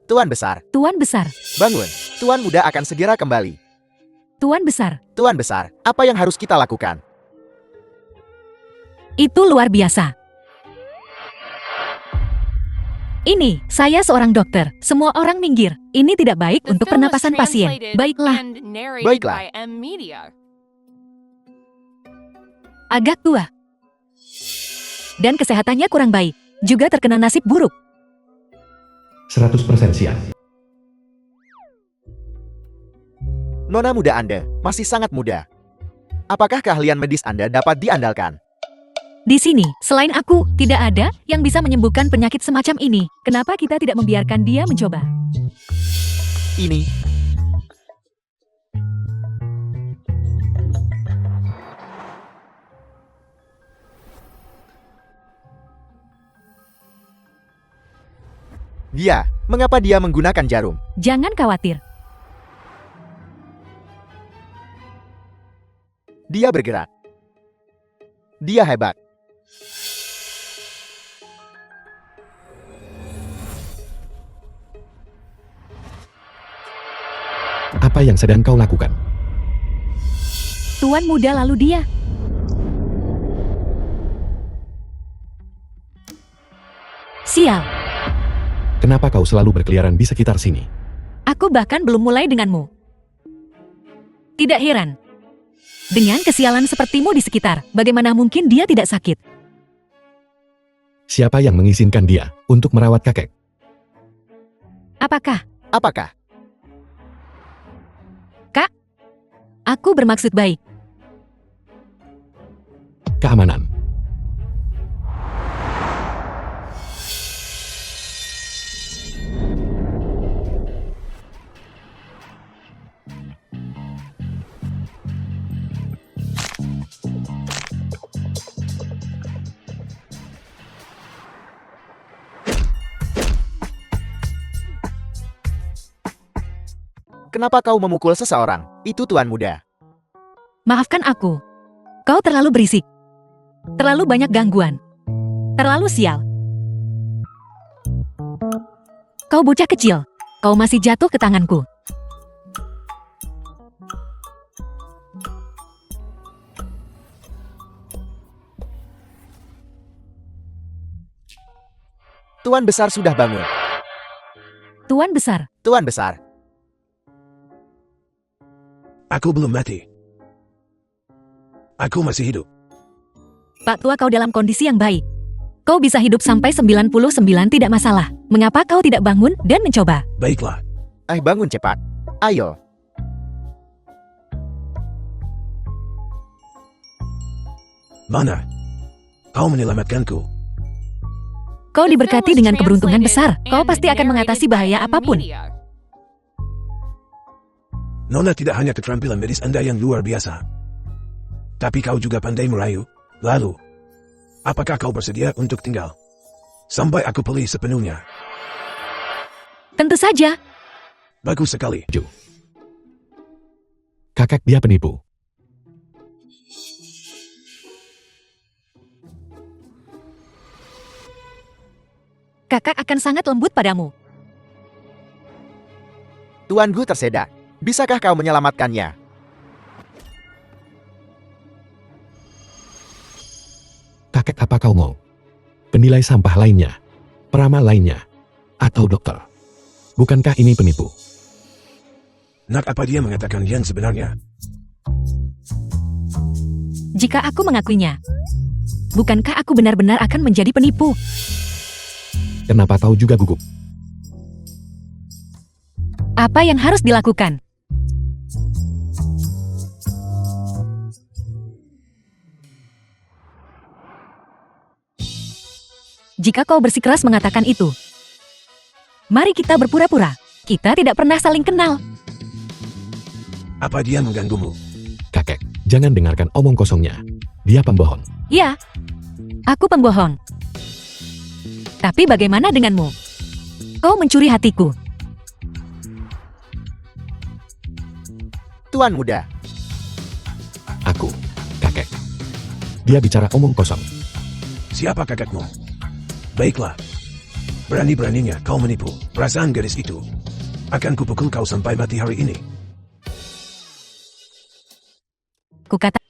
Tuan besar, Tuan besar, bangun. Tuan muda akan segera kembali. Tuan besar, Tuan besar, apa yang harus kita lakukan? itu luar biasa. Ini, saya seorang dokter. Semua orang minggir. Ini tidak baik untuk pernapasan pasien. Baiklah, Baiklah. agak tua. Dan kesehatannya kurang baik. Juga terkena nasib buruk. 100% siap. Nona muda Anda masih sangat muda. Apakah keahlian medis Anda dapat diandalkan? Di sini, selain aku, tidak ada yang bisa menyembuhkan penyakit semacam ini. Kenapa kita tidak membiarkan dia mencoba? Ini dia. Mengapa dia menggunakan jarum? Jangan khawatir. Dia bergerak. Dia hebat. Apa yang sedang kau lakukan? Tuan muda lalu dia. Sial, Kenapa kau selalu berkeliaran di sekitar sini? aku bahkan belum mulai denganmu. Tidak heran. Dengan kesialan sepertimu di sekitar, bagaimana mungkin dia tidak sakit? Siapa yang mengizinkan dia untuk merawat kakek? Apakah? Apakah? Aku bermaksud baik. Keamanan. Kenapa kau memukul seseorang? Itu tuan muda. Maafkan aku. Kau terlalu berisik. Terlalu banyak gangguan. Terlalu sial. Kau bocah kecil. Kau masih jatuh ke tanganku. Tuan besar sudah bangun. Tuan besar, Tuan besar, Aku belum mati. Aku masih hidup. Pak Tua, kau dalam kondisi yang baik. Kau bisa hidup sampai 99 tidak masalah. Mengapa kau tidak bangun dan mencoba? Baiklah. bangun cepat. Ayo. Mana? Kau menyelamatkanku. Kau diberkati dengan keberuntungan besar. Kau pasti akan mengatasi bahaya apapun. Nona tidak hanya keterampilan medis Anda yang luar biasa, tapi kau juga pandai merayu. Lalu, apakah kau bersedia untuk tinggal sampai aku pulih sepenuhnya? Tentu saja. Bagus sekali. Kakek dia penipu. Kakak akan sangat lembut padamu. Tuan Gu tersedak. Bisakah kau menyelamatkannya? Kakek, apa kau mau? Penilai sampah lainnya? Peramal lainnya? Atau dokter? Bukankah ini penipu? Nak, apa dia mengatakan yang sebenarnya? Jika aku mengakuinya, bukankah aku benar-benar akan menjadi penipu? Kenapa kau juga gugup? Apa yang harus dilakukan? Jika kau bersikeras mengatakan itu, mari kita berpura-pura. Kita tidak pernah saling kenal. Apa dia mengganggumu? Kakek, jangan dengarkan omong kosongnya. Dia pembohong. Ya, aku pembohong. Tapi bagaimana denganmu? Kau mencuri hatiku. Tuan muda, Aku, kakek. Dia bicara omong kosong. Siapa kakekmu? Baiklah. Berani-beraninya kau menipu perasaan gadis itu. Akan kupukul kau sampai mati hari ini. Kukata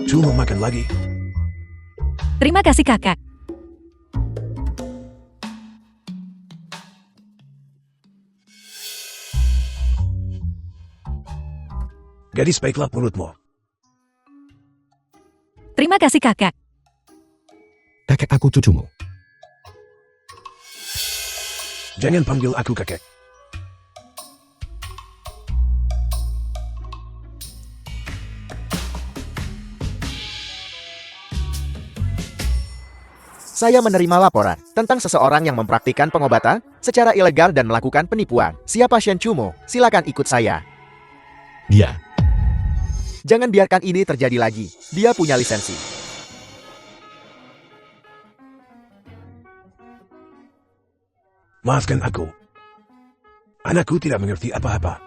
Cuma makan lagi. terima kasih kakak. Gadis baiklah mulutmu. Terima kasih kakak. Kakek aku cucumu. Jangan panggil aku kakek. Saya menerima laporan tentang seseorang yang mempraktikkan pengobatan secara ilegal dan melakukan penipuan. Siapa Shen Chumo? Silakan ikut saya. Dia. Jangan biarkan ini terjadi lagi. Dia punya lisensi. Maafkan aku. Anakku tidak mengerti apa-apa.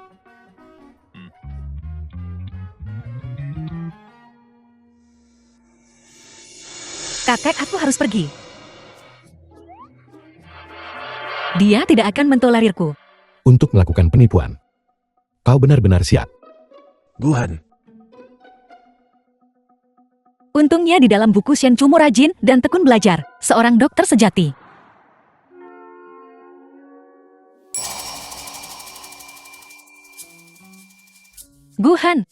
Kakek, aku harus pergi. Dia tidak akan mentolerirku. Untuk melakukan penipuan. Kau benar-benar siap. Guhan, Untungnya di dalam buku Shen Chumo rajin dan tekun belajar, seorang dokter sejati. Guhan,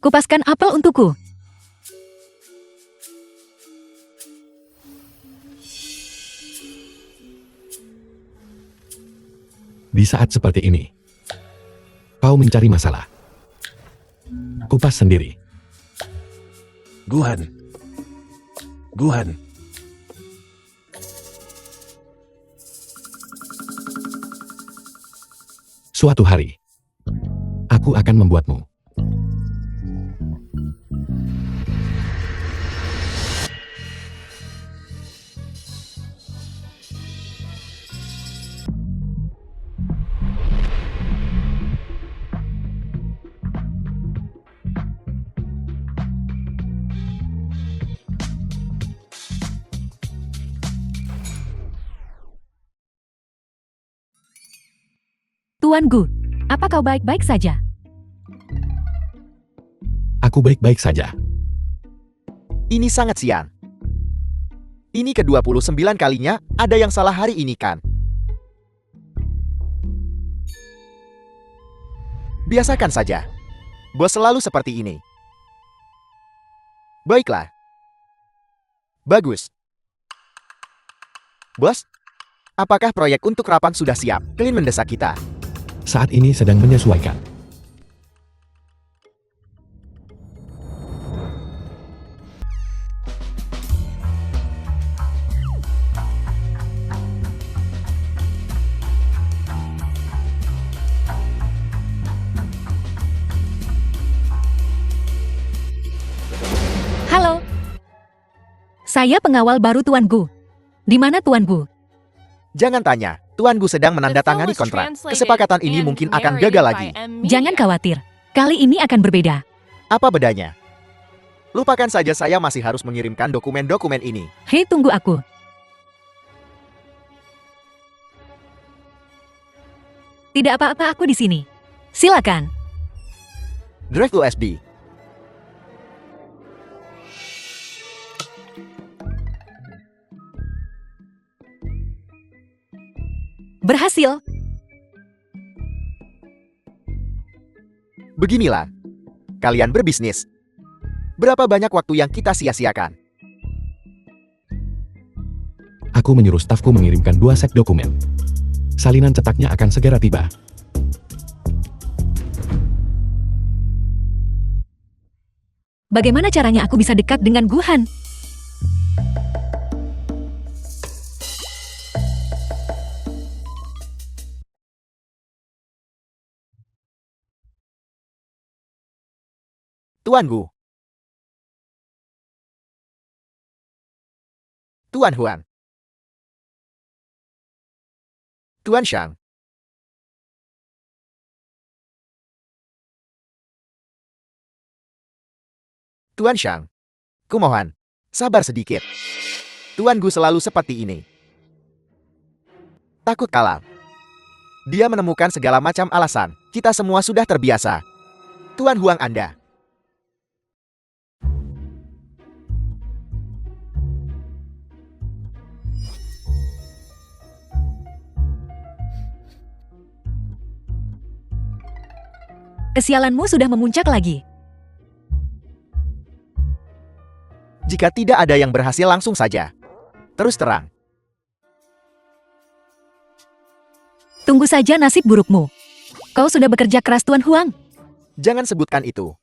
kupaskan apel untukku. Di saat seperti ini, kau mencari masalah. Kupas sendiri. Guhan. Guhan. Suatu hari, aku akan membuatmu. Tuan Gu, apa kau baik-baik saja? Aku baik-baik saja. Ini sangat sian. Ini ke-29 kalinya ada yang salah hari ini kan? Biasakan saja. Bos selalu seperti ini. Baiklah. Bagus. Bos, apakah proyek untuk Rapang sudah siap? Klien mendesak kita. Saat ini sedang menyesuaikan. Halo. Saya pengawal baru Tuan Gu. Di mana Tuan Gu? Jangan tanya, Tuan Gu sedang menandatangani kontrak. Kesepakatan ini mungkin akan gagal lagi. Jangan khawatir. Kali ini akan berbeda. Apa bedanya? Lupakan saja, saya masih harus mengirimkan dokumen-dokumen ini. Hei, tunggu aku. Tidak apa-apa, aku di sini. Silakan. Drive USB. Berhasil. Beginilah. Kalian berbisnis. Berapa banyak waktu yang kita sia-siakan? Aku menyuruh stafku mengirimkan 2 set dokumen. Salinan cetaknya akan segera tiba. Bagaimana caranya aku bisa dekat dengan Guhan? Tuan Gu. Tuan Huan. Tuan Shang. Tuan Shang, kumohon, sabar sedikit. Tuan Gu selalu seperti ini. Takut kalah. Dia menemukan segala macam alasan. Kita semua sudah terbiasa. Tuan Huang Anda. Kesialanmu sudah memuncak lagi. Jika tidak ada yang berhasil langsung saja. Terus terang. Tunggu saja nasib burukmu. Kau sudah bekerja keras Tuan Huang. Jangan sebutkan itu.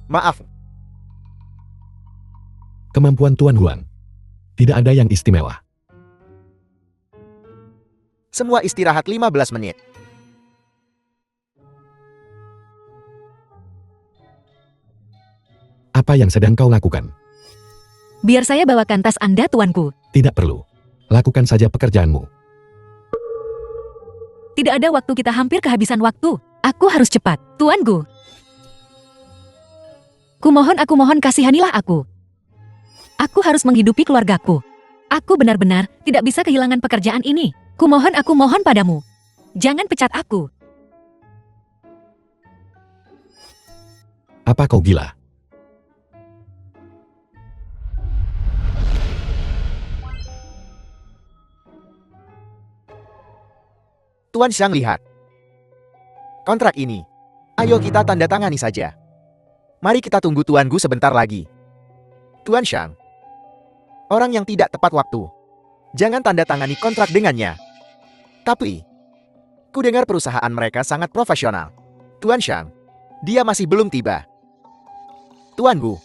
Maaf, Kemampuan Tuan Huang. Tidak ada yang istimewa. semua istirahat 15 menit. Apa yang sedang kau lakukan? Biar saya bawakan tas Anda, tuanku. Tidak perlu. Lakukan saja pekerjaanmu. Tidak ada waktu, kita hampir kehabisan waktu. Aku harus cepat. Tuan Gu. Aku mohon kasihanilah aku. Aku harus menghidupi keluargaku. Aku benar-benar tidak bisa kehilangan pekerjaan ini. Aku mohon padamu. Jangan pecat aku. Apa kau gila? Tuan Shang lihat. Kontrak ini. Ayo kita tanda tangani saja. Mari kita tunggu Tuan Gu sebentar lagi. Tuan Shang. Orang yang tidak tepat waktu. Jangan tanda tangani kontrak dengannya. Tapi, ku dengar perusahaan mereka sangat profesional. Tuan Shang, dia masih belum tiba. Tuan Gu,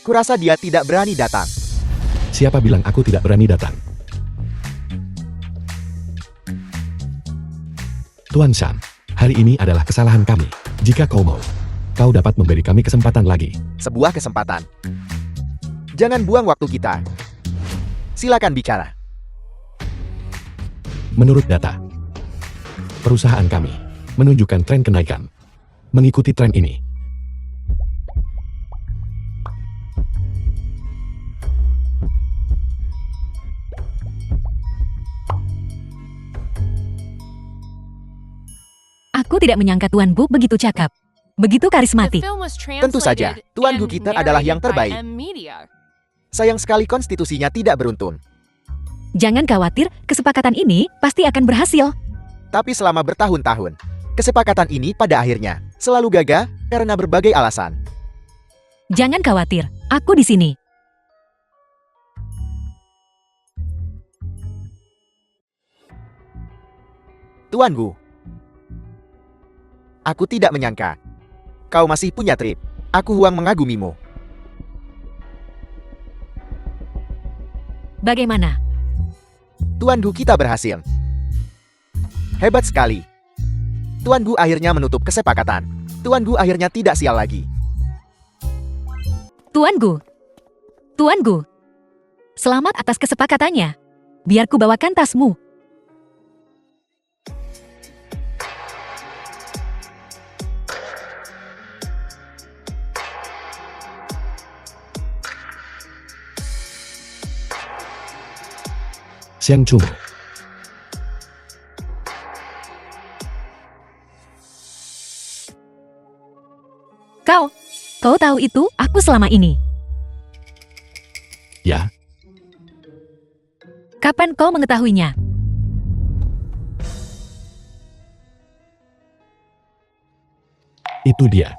kurasa dia tidak berani datang. Siapa bilang aku tidak berani datang? Tuan Shang, hari ini adalah kesalahan kami. Jika kau mau, kau dapat memberi kami kesempatan lagi. Sebuah kesempatan. Jangan buang waktu kita. Silakan bicara. Menurut data, perusahaan kami menunjukkan tren kenaikan. Mengikuti tren ini, Aku tidak menyangka Tuan Gu begitu cakap. Begitu karismatik. Tentu saja, Tuan Gu kita adalah yang terbaik. Sayang sekali konstitusinya tidak beruntun. Jangan khawatir, kesepakatan ini pasti akan berhasil. Tapi selama bertahun-tahun, kesepakatan ini pada akhirnya selalu gagal karena berbagai alasan. Jangan khawatir, aku di sini. Tuan Gu, aku tidak menyangka. Kau masih punya trip. Aku Huang mengagumimu. Bagaimana? Tuan Gu kita berhasil. Hebat sekali. Tuan Gu akhirnya menutup kesepakatan. Tuan Gu akhirnya tidak sial lagi. Tuan Gu. Tuan Gu. Selamat atas kesepakatannya. Biar ku bawakan tasmu. Xiang Chumo. Kau tahu itu, aku selama ini. Ya, Kapan kau mengetahuinya? itu dia.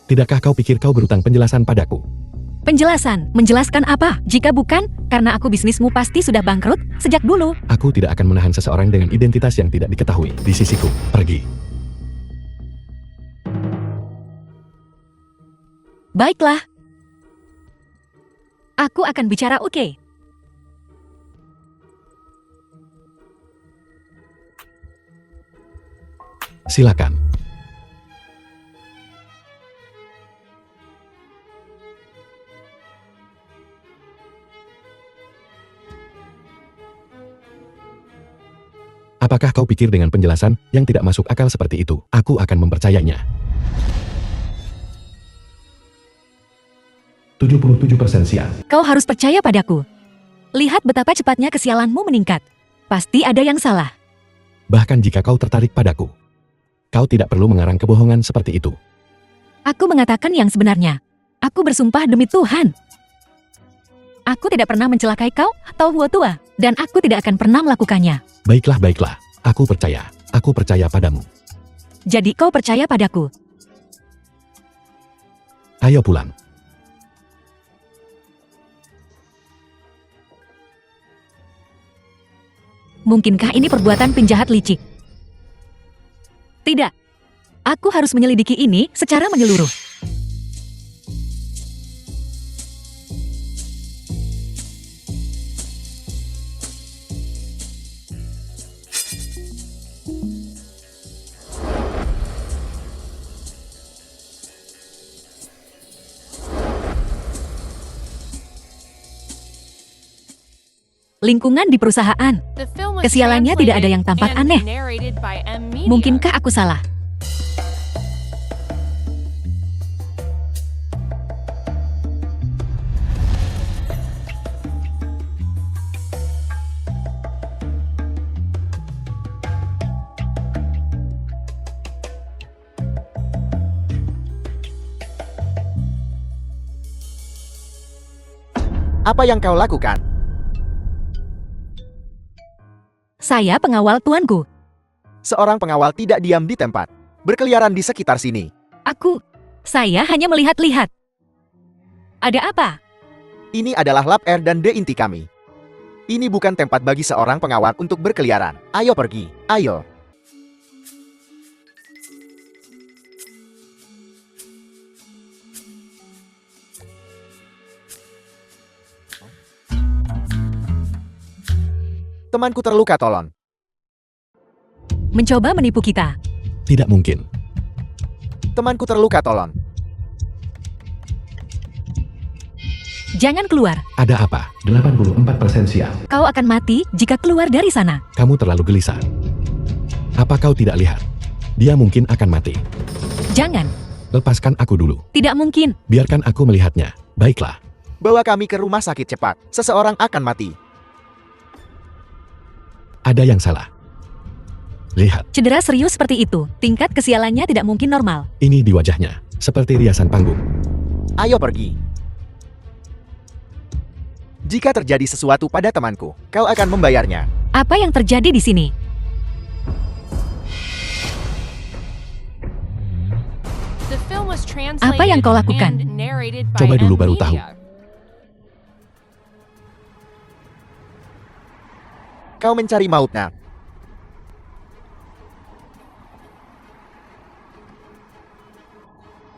Tidakkah kau pikir kau berutang penjelasan padaku? Penjelasan? Menjelaskan apa? Jika bukan, karena aku bisnismu pasti sudah bangkrut sejak dulu. Aku tidak akan menahan seseorang dengan identitas yang tidak diketahui di sisiku. Pergi. Baiklah. Aku akan bicara, oke? Silakan. Apakah kau pikir dengan penjelasan yang tidak masuk akal seperti itu, aku akan mempercayainya? 77% sial. Kau harus percaya padaku. Lihat betapa cepatnya kesialanmu meningkat. Pasti ada yang salah. Bahkan jika kau tertarik padaku, kau tidak perlu mengarang kebohongan seperti itu. Aku mengatakan yang sebenarnya. Aku bersumpah demi Tuhan. Aku tidak pernah mencelakai kau atau Huo Tua, dan aku tidak akan pernah melakukannya. Baiklah, baiklah. Aku percaya padamu. Jadi kau percaya padaku. Ayo pulang. Mungkinkah ini perbuatan penjahat licik? Tidak. Aku harus menyelidiki ini secara menyeluruh. Lingkungan di perusahaan. Kesialannya tidak ada yang tampak aneh. Mungkinkah aku salah? Apa yang kau lakukan? Saya pengawal tuanku. Seorang pengawal tidak diam di tempat, berkeliaran di sekitar sini. Saya hanya melihat-lihat. Ada apa? Ini adalah lab R dan D inti kami. Ini bukan tempat bagi seorang pengawal untuk berkeliaran. Ayo pergi, ayo. Temanku terluka, tolong. Mencoba menipu kita. Tidak mungkin. Temanku terluka, tolong. Jangan keluar. Ada apa? 84% sial. Kau akan mati jika keluar dari sana. Kamu terlalu gelisah. Apa kau tidak lihat? Dia mungkin akan mati. Jangan. Lepaskan aku dulu. Tidak mungkin. Biarkan aku melihatnya. Baiklah. Bawa kami ke rumah sakit cepat. Seseorang akan mati. Ada yang salah. Lihat, Cedera serius seperti itu. Tingkat kesialannya tidak mungkin normal. ini di wajahnya. Seperti riasan panggung. Ayo pergi. Jika terjadi sesuatu pada temanku, kau akan membayarnya. Apa yang terjadi di sini? Apa yang kau lakukan? Coba dulu baru tahu. Kau mencari mautnya.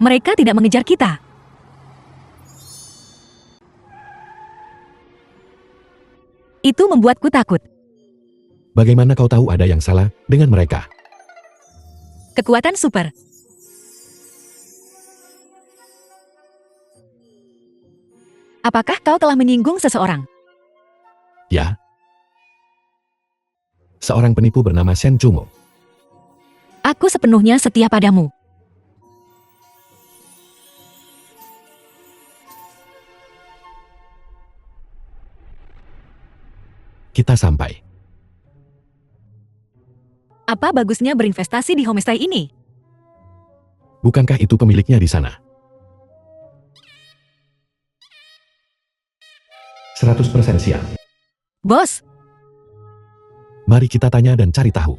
Mereka tidak mengejar kita. Itu membuatku takut. Bagaimana kau tahu ada yang salah dengan mereka? Kekuatan super. Apakah kau telah menyinggung seseorang? Ya. Seorang penipu bernama Shen Chungo. Aku sepenuhnya setia padamu. Kita sampai. Apa bagusnya berinvestasi di homestay ini? Bukankah itu pemiliknya di sana? 100% siap. Bos, Mari kita tanya dan cari tahu.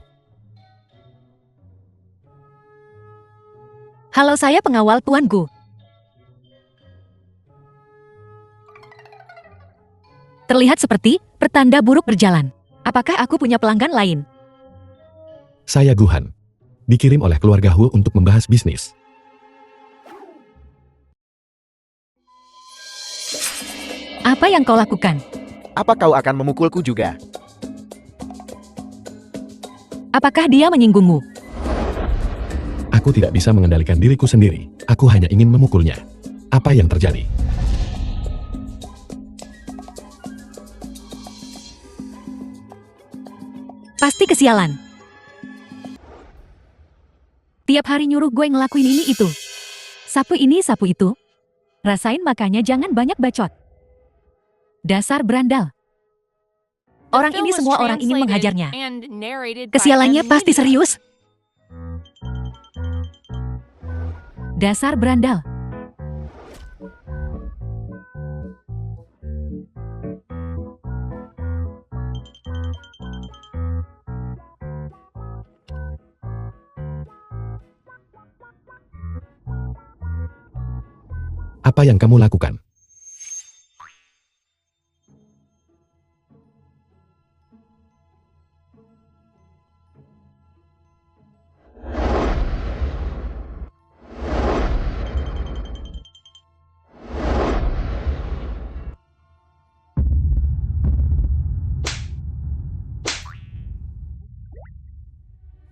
halo, saya pengawal tuanku. Terlihat seperti pertanda buruk berjalan. Apakah aku punya pelanggan lain? Saya Guhan. Dikirim oleh keluarga Hu untuk membahas bisnis. Apa yang kau lakukan? Apa kau akan memukulku juga? Apakah dia menyinggungmu? Aku tidak bisa mengendalikan diriku sendiri. Aku hanya ingin memukulnya. Apa yang terjadi? Pasti kesialan. Tiap hari nyuruh gue ngelakuin ini itu. Sapu ini, sapu itu. Rasain makanya jangan banyak bacot. Dasar berandal. Orang ini semua orang ingin menghajarnya. Kesialannya pasti serius. Dasar berandal. Apa yang kamu lakukan?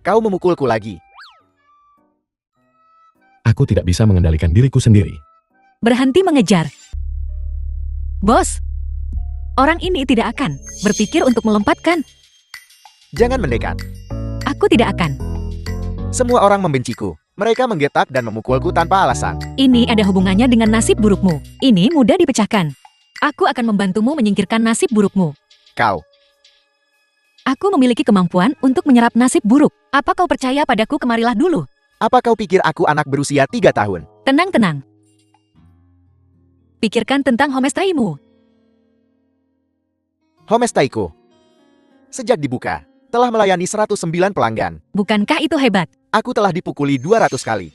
Kau memukulku lagi. Aku tidak bisa mengendalikan diriku sendiri. Berhenti mengejar. Bos, orang ini tidak akan berpikir untuk melompatkan. Jangan mendekat. Aku tidak akan. Semua orang membenciku. Mereka menggetak dan memukulku tanpa alasan. Ini ada hubungannya dengan nasib burukmu. Ini mudah dipecahkan. Aku akan membantumu menyingkirkan nasib burukmu. Kau. Aku memiliki kemampuan untuk menyerap nasib buruk. Apa kau percaya padaku? Kemarilah dulu. Apa kau pikir aku anak berusia 3 tahun? Tenang-tenang. Pikirkan tentang homestaimu. Homestayku. Sejak dibuka, telah melayani 109 pelanggan. Bukankah itu hebat? Aku telah dipukuli 200 kali.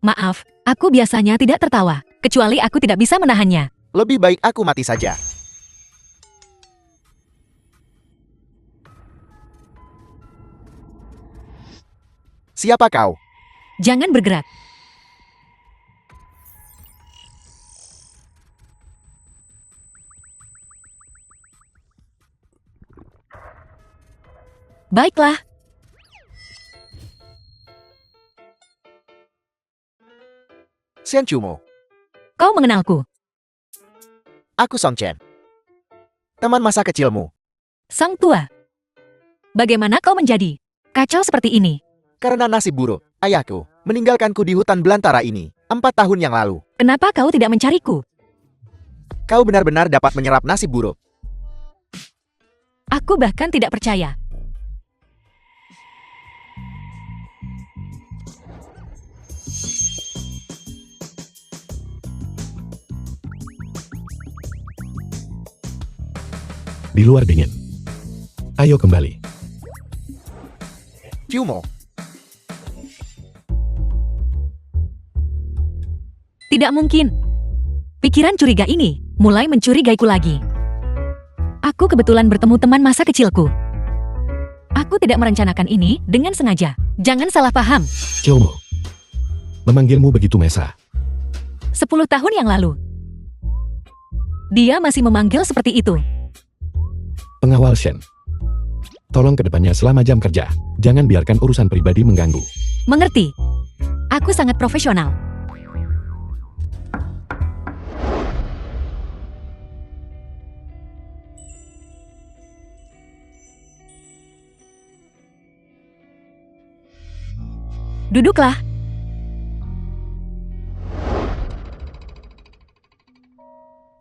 Maaf, aku biasanya tidak tertawa. Kecuali aku tidak bisa menahannya. Lebih baik aku mati saja. Siapa kau? Jangan bergerak. Baiklah. Shen Chumo. Kau mengenalku. Aku Song Chen. Teman masa kecilmu. Sang tua. Bagaimana kau menjadi kacau seperti ini? Karena nasib buruk, ayahku meninggalkanku di hutan belantara ini 4 tahun yang lalu. Kenapa kau tidak mencariku? Kau benar-benar dapat menyerap nasib buruk. Aku bahkan tidak percaya. Di luar dingin. Ayo kembali. Chumo. Tidak mungkin. Pikiran curiga ini mulai mencurigaiku lagi. Aku kebetulan bertemu teman masa kecilku. Aku tidak merencanakan ini dengan sengaja. Jangan salah paham. Chomo. Memanggilmu begitu Mesa. 10 tahun yang lalu. Dia masih memanggil seperti itu. Pengawal Shen. Tolong ke depannya selama jam kerja. Jangan biarkan urusan pribadi mengganggu. Mengerti? Aku sangat profesional. Duduklah.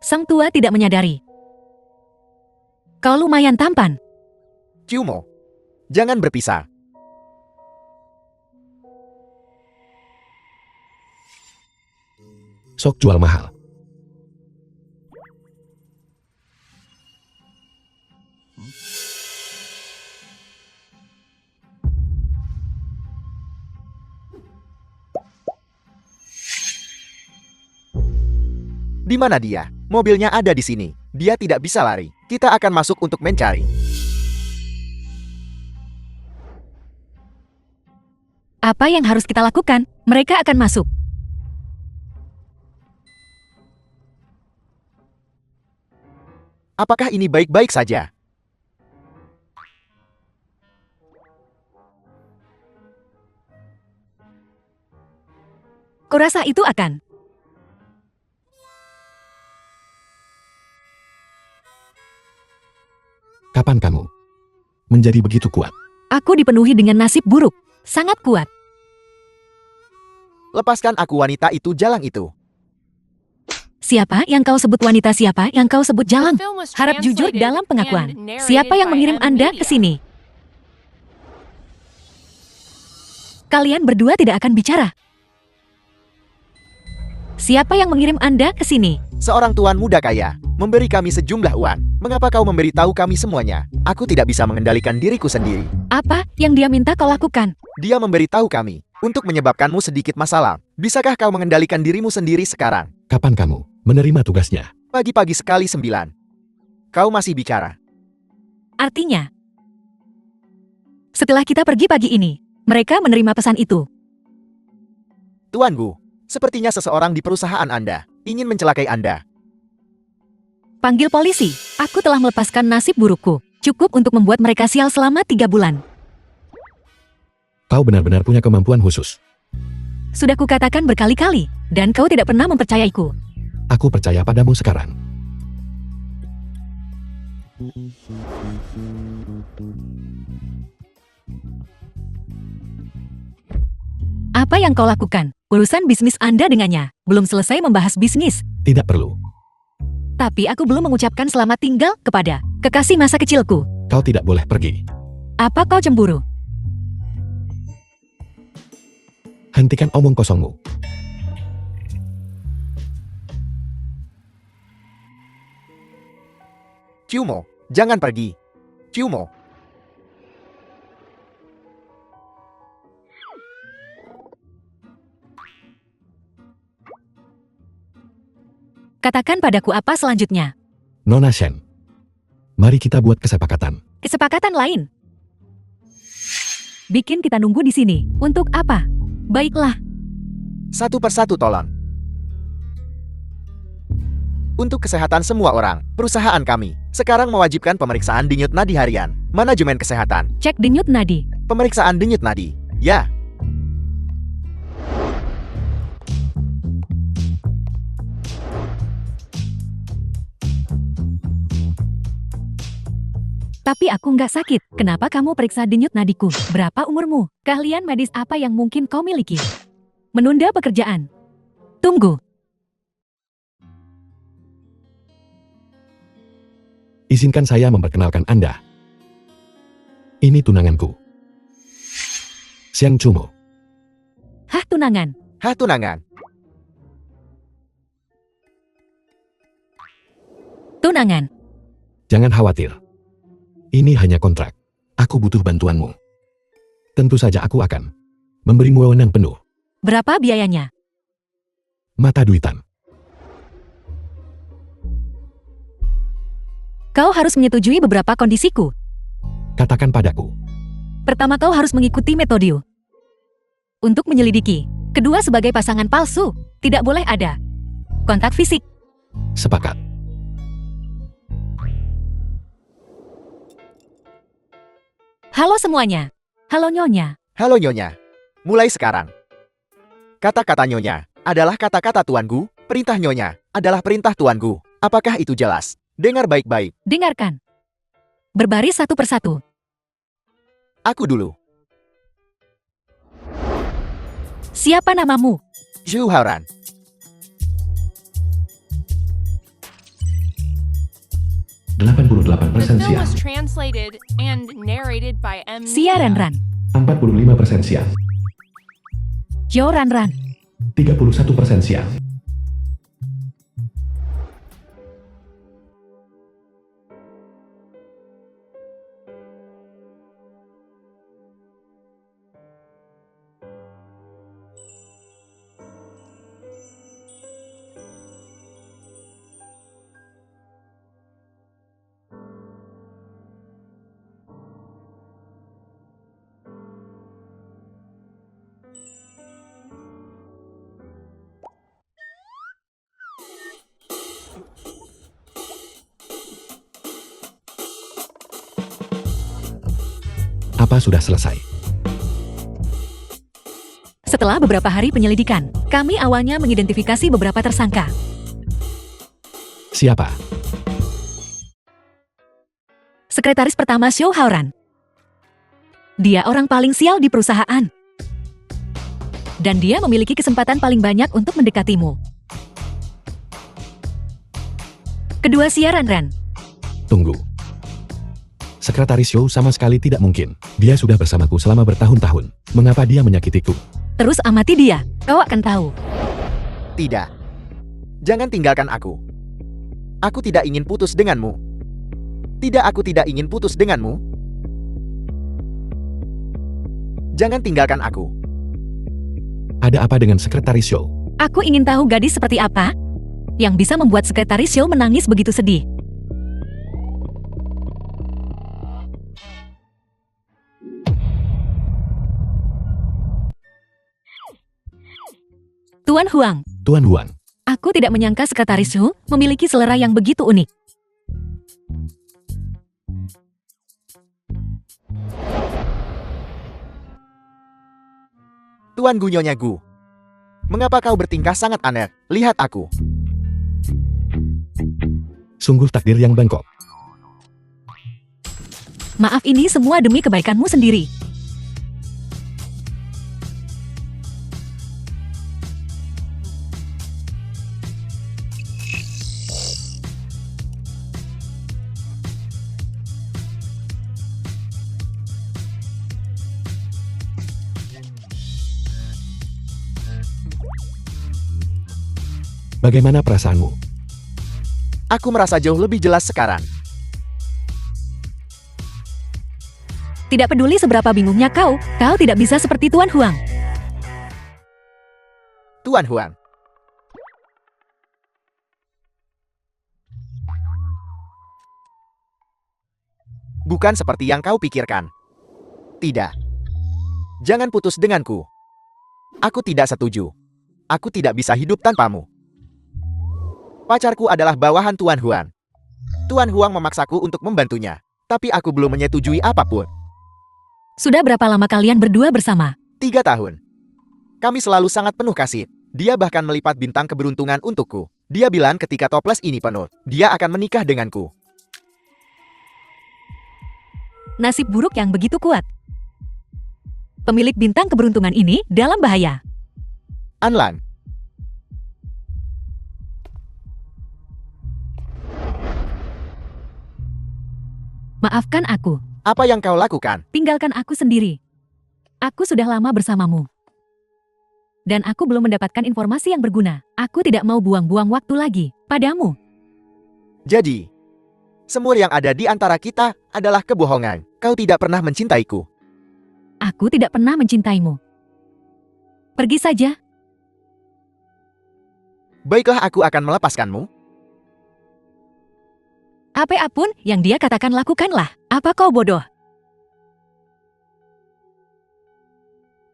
Sang tua tidak menyadari. Kau lumayan tampan. Chumo. Jangan berpisah. Sok jual mahal. Di mana dia? Mobilnya ada di sini. Dia tidak bisa lari. Kita akan masuk untuk mencari. Apa yang harus kita lakukan? Mereka akan masuk. Apakah ini baik-baik saja? Kurasa itu akan. Kapan kamu menjadi begitu kuat? Aku dipenuhi dengan nasib buruk. Sangat kuat. Lepaskan aku wanita itu jalang itu. Siapa yang kau sebut wanita, siapa yang kau sebut jalang? Harap jujur dalam pengakuan. Siapa yang mengirim Anda ke sini? Kalian berdua tidak akan bicara. Siapa yang mengirim Anda ke sini? Seorang tuan muda kaya, memberi kami sejumlah uang. Mengapa kau memberitahu kami semuanya? Aku tidak bisa mengendalikan diriku sendiri. Apa yang dia minta kau lakukan? Dia memberitahu kami, untuk menyebabkanmu sedikit masalah. Bisakah kau mengendalikan dirimu sendiri sekarang? Kapan kamu menerima tugasnya? Pagi-pagi sekali 9. Kau masih bicara. Artinya, setelah kita pergi pagi ini, mereka menerima pesan itu. Tuan Gu, sepertinya seseorang di perusahaan Anda ingin mencelakai Anda. Panggil polisi. Aku telah melepaskan nasib burukku. Cukup untuk membuat mereka sial selama 3 bulan. Kau benar-benar punya kemampuan khusus. Sudah kukatakan berkali-kali, dan kau tidak pernah mempercayaiku. Aku percaya padamu sekarang. Apa yang kau lakukan? Urusan bisnis Anda dengannya. Belum selesai membahas bisnis. Tidak perlu. Tapi aku belum mengucapkan selamat tinggal kepada kekasih masa kecilku. Kau tidak boleh pergi. Apa kau cemburu? Hentikan omong kosongmu. Ciumo, jangan pergi. Ciumo. Katakan padaku apa selanjutnya. Nona Shen. Mari kita buat kesepakatan. Kesepakatan lain. Bikin kita nunggu di sini. Untuk apa? Baiklah. Satu persatu tolong. Untuk kesehatan semua orang, perusahaan kami sekarang mewajibkan pemeriksaan denyut nadi harian. Manajemen kesehatan. Cek denyut nadi. Pemeriksaan denyut nadi. Ya. Tapi aku nggak sakit. Kenapa kamu periksa denyut nadiku? Berapa umurmu? Keahlian medis apa yang mungkin kau miliki? Menunda pekerjaan. Tunggu. Izinkan saya memperkenalkan Anda. Ini tunanganku. Xiang Chumo. Hah, tunangan? Hah, tunangan. Tunangan. Jangan khawatir. Ini hanya kontrak. Aku butuh bantuanmu. Tentu saja aku akan memberimu wewenang penuh. Berapa biayanya? Mata duitan. Kau harus menyetujui beberapa kondisiku. Katakan padaku. Pertama, kau harus mengikuti metode untuk menyelidiki. Kedua, sebagai pasangan palsu, tidak boleh ada kontak fisik. Sepakat. Halo semuanya. Halo Nyonya. Halo Nyonya. Mulai sekarang. Kata-kata Nyonya adalah kata-kata Tuan Gu, perintah Nyonya adalah perintah Tuan Gu. Apakah itu jelas? Dengar baik-baik. Dengarkan. Berbaris satu persatu. Aku dulu. Siapa namamu? Zhu Haoran. %88 The film siap. was translated and narrated by M. Sia Ranran. 45% siap. Jo Ranran. 31% siap. Apa sudah selesai? Setelah beberapa hari penyelidikan, kami awalnya mengidentifikasi beberapa tersangka. Sekretaris pertama Xiao Haoran. Dia orang paling sial di perusahaan. Dan dia memiliki kesempatan paling banyak untuk mendekatimu. Kedua siaran Ran. Tunggu. Sekretaris Xiao sama sekali tidak mungkin. Dia sudah bersamaku selama bertahun-tahun. Mengapa dia menyakitiku? Terus amati dia, kau akan tahu. Tidak. Jangan tinggalkan aku. Aku tidak ingin putus denganmu. Tidak, aku tidak ingin putus denganmu. Jangan tinggalkan aku. Ada apa dengan Sekretaris Xiao? Aku ingin tahu gadis seperti apa yang bisa membuat Sekretaris Xiao menangis begitu sedih. Tuan Huang, Tuan Huang, aku tidak menyangka Sekretaris Xiao memiliki selera yang begitu unik. Tuan Gu Nyonya Gu. Mengapa kau bertingkah sangat aneh? Lihat aku. sungguh takdir yang bengkok. Maaf, ini semua demi kebaikanmu sendiri. Bagaimana perasaanmu? Aku merasa jauh lebih jelas sekarang. Tidak peduli seberapa bingungnya kau tidak bisa seperti Tuan Huang. Tuan Huang. Bukan seperti yang kau pikirkan. Tidak. Jangan putus denganku. Aku tidak setuju. Aku tidak bisa hidup tanpamu. Pacarku adalah bawahan Tuan Huang. Tuan Huang memaksaku untuk membantunya, tapi aku belum menyetujui apapun. Sudah berapa lama kalian berdua bersama? 3 tahun. Kami selalu sangat penuh kasih. Dia bahkan melipat bintang keberuntungan untukku. Dia bilang ketika toples ini penuh, dia akan menikah denganku. Nasib buruk yang begitu kuat. Pemilik bintang keberuntungan ini dalam bahaya. Anlan. Maafkan aku. Apa yang kau lakukan? Tinggalkan aku sendiri. Aku sudah lama bersamamu. Dan aku belum mendapatkan informasi yang berguna. Aku tidak mau buang-buang waktu lagi padamu. Jadi, semua yang ada di antara kita adalah kebohongan. Kau tidak pernah mencintaiku. Aku tidak pernah mencintaimu. Pergi saja. Baiklah, aku akan melepaskanmu. Apapun yang dia katakan lakukanlah. Apa kau bodoh?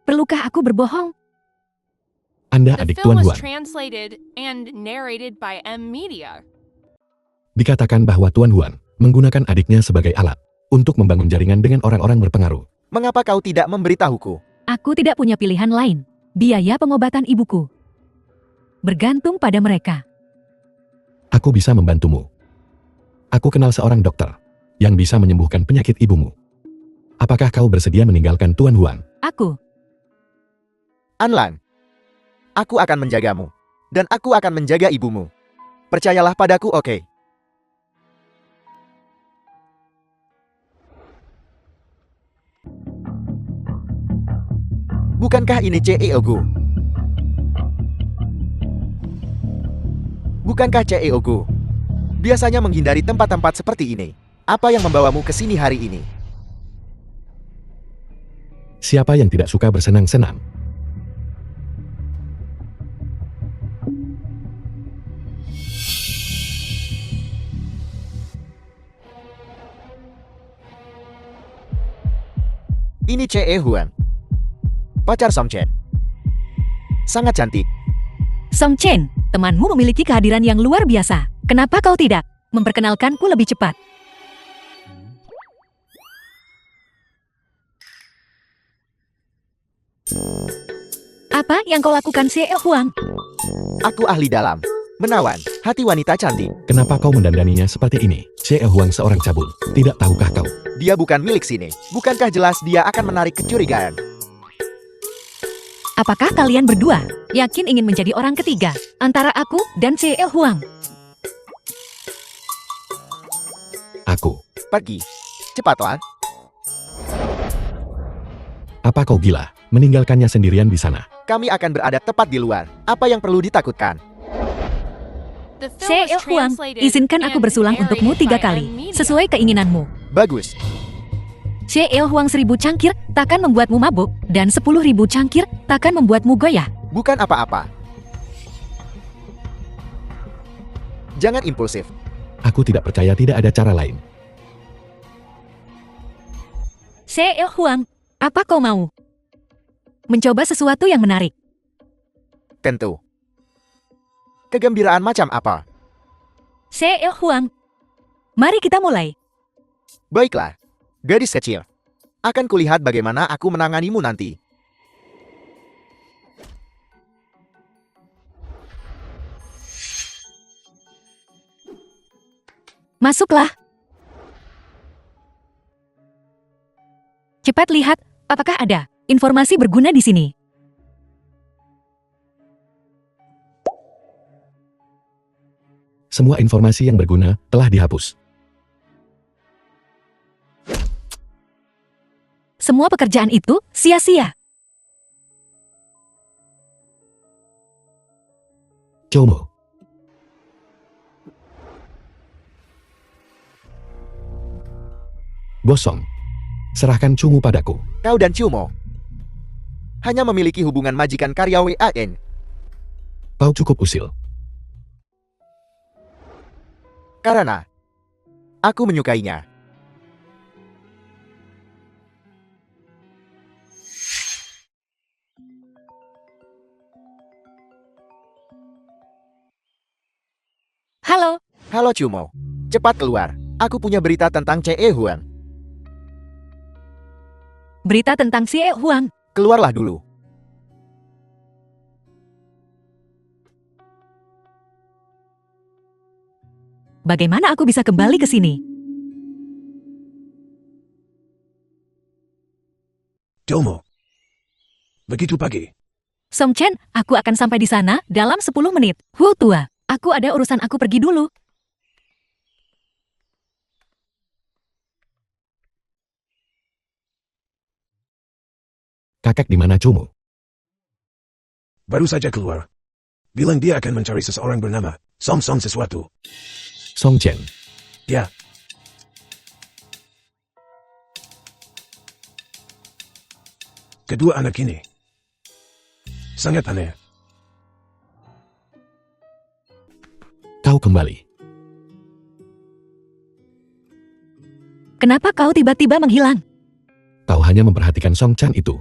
Perlukah aku berbohong? Anda The adik film Tuan was Huang. translated and narrated by M Media. Dikatakan bahwa Tuan Huang menggunakan adiknya sebagai alat untuk membangun jaringan dengan orang-orang berpengaruh. Mengapa kau tidak memberitahuku? Aku tidak punya pilihan lain. Biaya pengobatan ibuku bergantung pada mereka. Aku bisa membantumu. Aku kenal seorang dokter yang bisa menyembuhkan penyakit ibumu. Apakah kau bersedia meninggalkan Tuan Huang? Aku Anlan. Aku akan menjagamu. Dan aku akan menjaga ibumu. Percayalah padaku, oke? Bukankah ini CEO-gu? Bukankah CEO-gu biasanya menghindari tempat-tempat seperti ini? Apa yang membawamu ke sini hari ini? Siapa yang tidak suka bersenang-senang? Ini Ce Huan, pacar Song Chen. Sangat cantik. Song Chen, temanmu memiliki kehadiran yang luar biasa. Kenapa kau tidak memperkenalkanku lebih cepat? Apa yang kau lakukan, CEO Huang? Aku ahli dalam menawan hati wanita cantik. Kenapa kau mendandaninya seperti ini? Xie Huang seorang cabul. Tidak tahukah kau? Dia bukan milik sini. Bukankah jelas dia akan menarik kecurigaan? Apakah kalian berdua yakin ingin menjadi orang ketiga antara aku dan C.L. Huang? Aku. Pergi. Cepatlah. Apa kau gila? Meninggalkannya sendirian di sana. Kami akan berada tepat di luar. Apa yang perlu ditakutkan? The film was C.L. Huang, translated izinkan aku and bersulang untukmu 3 narrated by kali, M-Media. sesuai keinginanmu. Bagus. C.L. Huang 1000 cangkir takkan membuatmu mabuk, dan 10.000 cangkir takkan membuatmu goyah. Bukan apa-apa. Jangan impulsif. Aku tidak percaya tidak ada cara lain. C.L. Huang, apa kau mau? Mencoba sesuatu yang menarik. Tentu. Kegembiraan macam apa? C.L. Huang, mari kita mulai. Baiklah. Gadis kecil. Akan kulihat bagaimana aku menanganimu nanti. Masuklah. Cepat lihat, apakah ada informasi berguna di sini. Semua informasi yang berguna telah dihapus. Semua pekerjaan itu sia-sia. Chomo. Gosong. Serahkan Cungu padaku. Kau dan Chumo hanya memiliki hubungan majikan karya WAN. Kau cukup usil. Karena aku menyukainya. Halo, Halo Chumo. Cepat keluar. Aku punya berita tentang C.E. Huang. berita tentang C.L. Huang. Keluarlah dulu. Bagaimana aku bisa kembali ke sini? Tomo. Begitu pagi. Song Chen, aku akan sampai di sana dalam 10 menit. Hu tua, aku ada urusan, aku pergi dulu. Kakek di mana Cumu? Baru saja keluar. Bilang dia akan mencari seseorang bernama Song sesuatu. Song Chen. Ya. Kedua anak ini sangat aneh. Kau kembali. Kenapa kau tiba-tiba menghilang? Kau hanya memperhatikan Song Chan itu.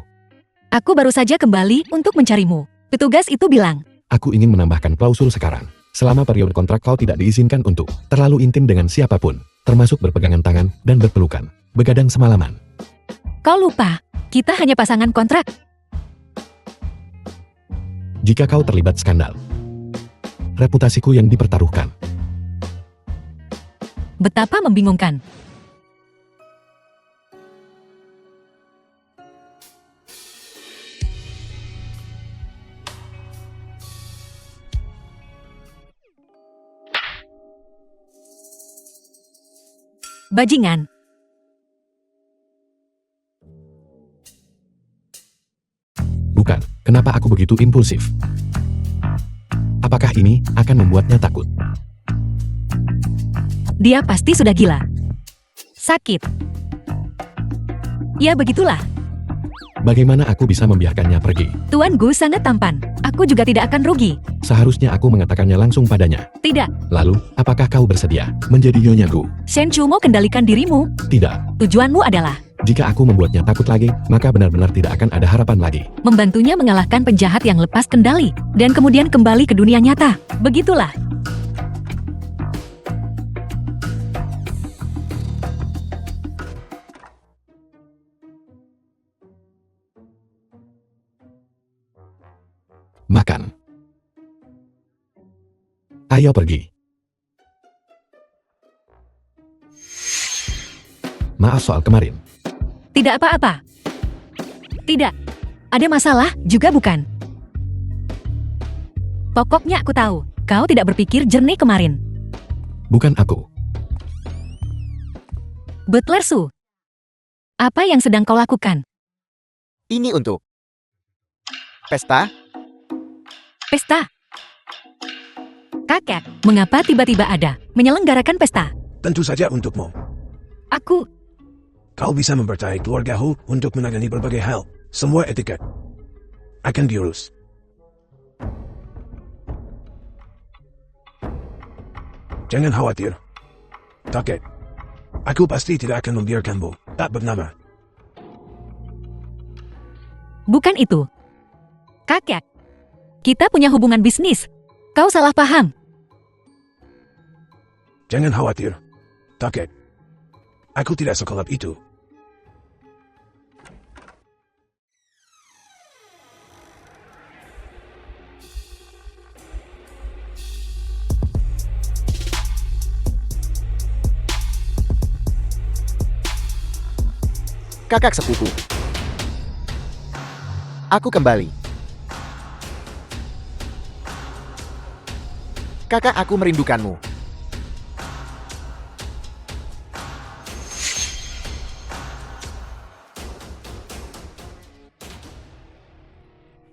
Aku baru saja kembali untuk mencarimu. Petugas itu bilang, Aku ingin menambahkan klausul sekarang. Selama periode kontrak kau tidak diizinkan untuk terlalu intim dengan siapapun, termasuk berpegangan tangan dan berpelukan, begadang semalaman. kau lupa, kita hanya pasangan kontrak. Jika kau terlibat skandal, reputasiku yang dipertaruhkan. Betapa membingungkan. Bajingan. Bukan, kenapa aku begitu impulsif? Apakah ini akan membuatnya takut? Dia pasti sudah gila. Sakit. Ya begitulah. Bagaimana aku bisa membiarkannya pergi? Tuan Gu sangat tampan. Aku juga tidak akan rugi. Seharusnya aku mengatakannya langsung padanya. Tidak, Lalu, apakah kau bersedia menjadi Nyonya Gu? Shen Chu mau kendalikan dirimu. Tidak. Tujuanmu adalah Jika aku membuatnya takut lagi, maka benar-benar tidak akan ada harapan lagi. membantunya mengalahkan penjahat yang lepas kendali, dan kemudian kembali ke dunia nyata. Begitulah. Makan. Ayo pergi. Maaf soal kemarin. Tidak apa-apa. Tidak. Ada masalah juga bukan? Pokoknya aku tahu, kau tidak berpikir jernih kemarin. Bukan aku. Butler Su. Apa yang sedang kau lakukan? Ini untuk pesta. Pesta. Kakek, mengapa tiba-tiba ada menyelenggarakan pesta? Tentu saja untukmu. Aku, Kau bisa mempercayai keluargaku untuk menangani berbagai hal. Semua etiket akan diurus. Jangan khawatir. Kakek, aku pasti tidak akan membiarkanmu tak bernama. bukan itu. Kakek, kita punya hubungan bisnis. Kau salah paham. Jangan khawatir. Kakek, aku tidak sekelap itu. Kakak sepupu. Aku kembali. Kakak, aku merindukanmu.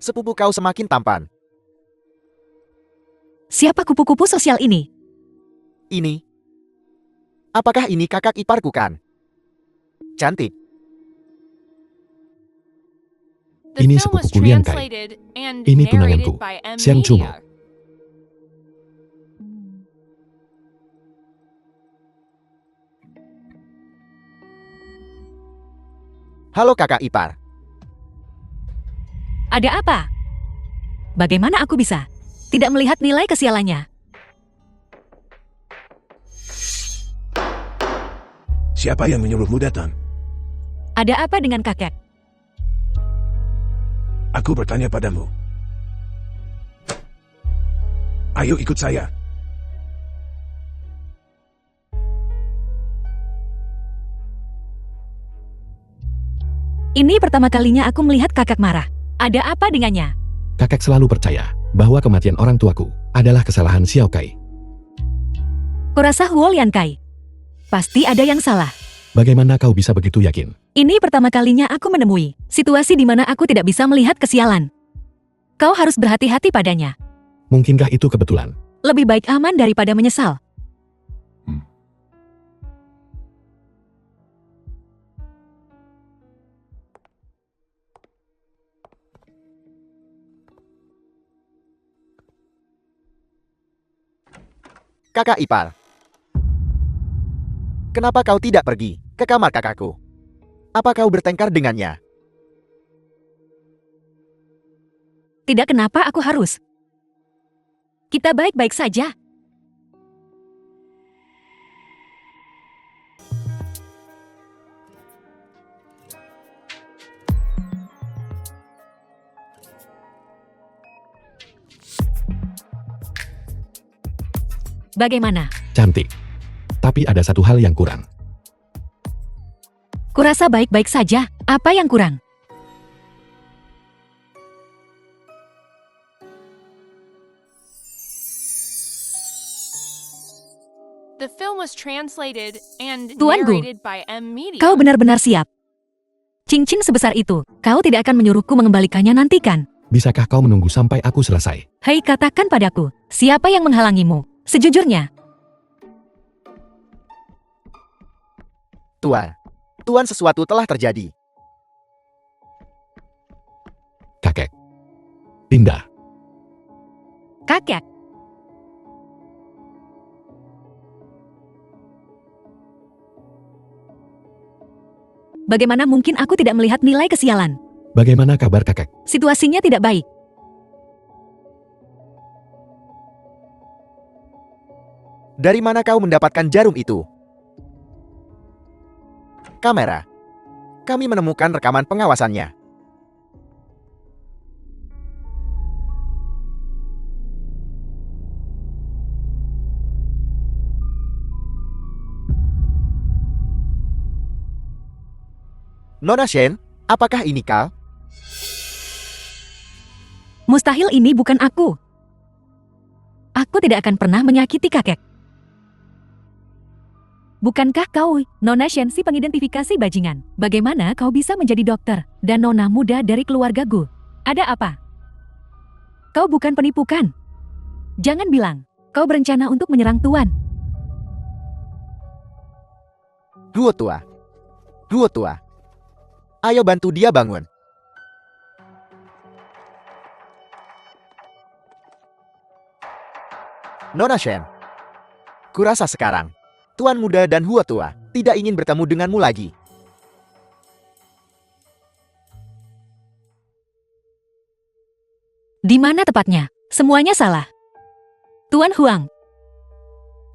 Sepupu kau semakin tampan. Siapa kupu-kupu sosial ini? Ini. Apakah ini kakak iparku kan? Cantik. The Ini film was sepupuku Lian Kai. translated and Ini narrated tunanganku, by M Xiang Chumo. Media. Halo kakak ipar. Ada apa? Bagaimana aku bisa tidak melihat nilai kesialannya? Siapa yang menyuruhmu datang? Ada apa dengan kakek? Aku bertanya padamu. Ayo ikut saya. Ini pertama kalinya aku melihat kakek marah. Ada apa dengannya? Kakek selalu percaya bahwa kematian orang tuaku adalah kesalahan Xiao Kai. Kurasa Huo Lian Kai. Pasti ada yang salah. Bagaimana kau bisa begitu yakin? Ini pertama kalinya aku menemui situasi di mana aku tidak bisa melihat kesialan. Kau harus berhati-hati padanya. Mungkinkah itu kebetulan? Lebih baik aman daripada menyesal. Kakak ipar. Kenapa kau tidak pergi ke kamar kakakku? Apa kau bertengkar dengannya? Tidak, kenapa aku harus? Kita baik-baik saja. Bagaimana? Cantik. Tapi ada satu hal yang kurang. Kurasa baik-baik saja. Apa yang kurang? The film was translated and Tuan Gu, narrated by M Media. Kau benar-benar siap. Cincin sebesar itu, kau tidak akan menyuruhku mengembalikannya nanti kan? Bisakah kau menunggu sampai aku selesai? Hei, katakan padaku, siapa yang menghalangimu? Sejujurnya, Tuan, sesuatu telah terjadi. Kakek. Pindah. kakek. Bagaimana mungkin aku tidak melihat nilai kesialan? Bagaimana kabar kakek? Situasinya tidak baik. Dari mana kau mendapatkan jarum itu? Kamera. Kami menemukan rekaman pengawasannya. Nona Shen, apakah ini kau? Mustahil ini bukan aku. Aku tidak akan pernah menyakiti kakek. Bukankah kau, Nona Shen, si pengidentifikasi bajingan? Bagaimana kau bisa menjadi dokter dan nona muda dari keluarga Gu? Ada apa? Kau bukan penipu kan? Jangan bilang, kau berencana untuk menyerang Tuan. Guo tua. Guo tua. Ayo bantu dia bangun. Nona Shen. Kurasa sekarang, Tuan muda dan Huo tua tidak ingin bertemu denganmu lagi. Di mana tepatnya? Semuanya salah. Tuan Huang.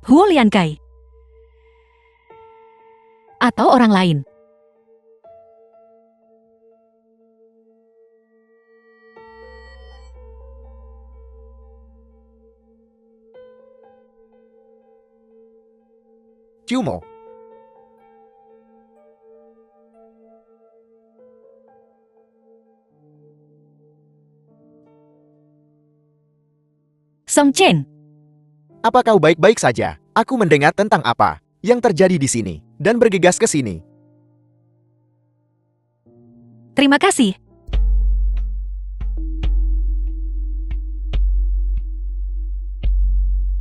Huo Liankai. Atau orang lain. Cumo. Song Chen. Apa kau baik-baik saja? Aku mendengar tentang apa yang terjadi di sini dan bergegas ke sini. Terima kasih.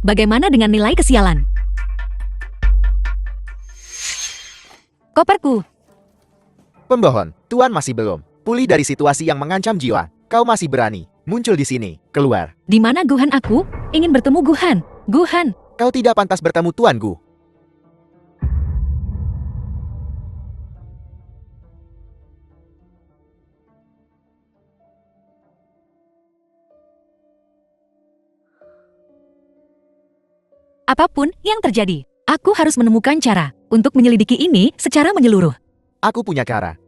Bagaimana dengan nilai kesialan? Koperku. Pembohon, Tuan masih belum pulih dari situasi yang mengancam jiwa. Kau masih berani muncul di sini. Keluar. Di mana Guhan aku? Ingin bertemu Guhan. Guhan. Kau tidak pantas bertemu Tuan Gu. Apapun yang terjadi, aku harus menemukan cara untuk menyelidiki ini secara menyeluruh. Aku punya cara.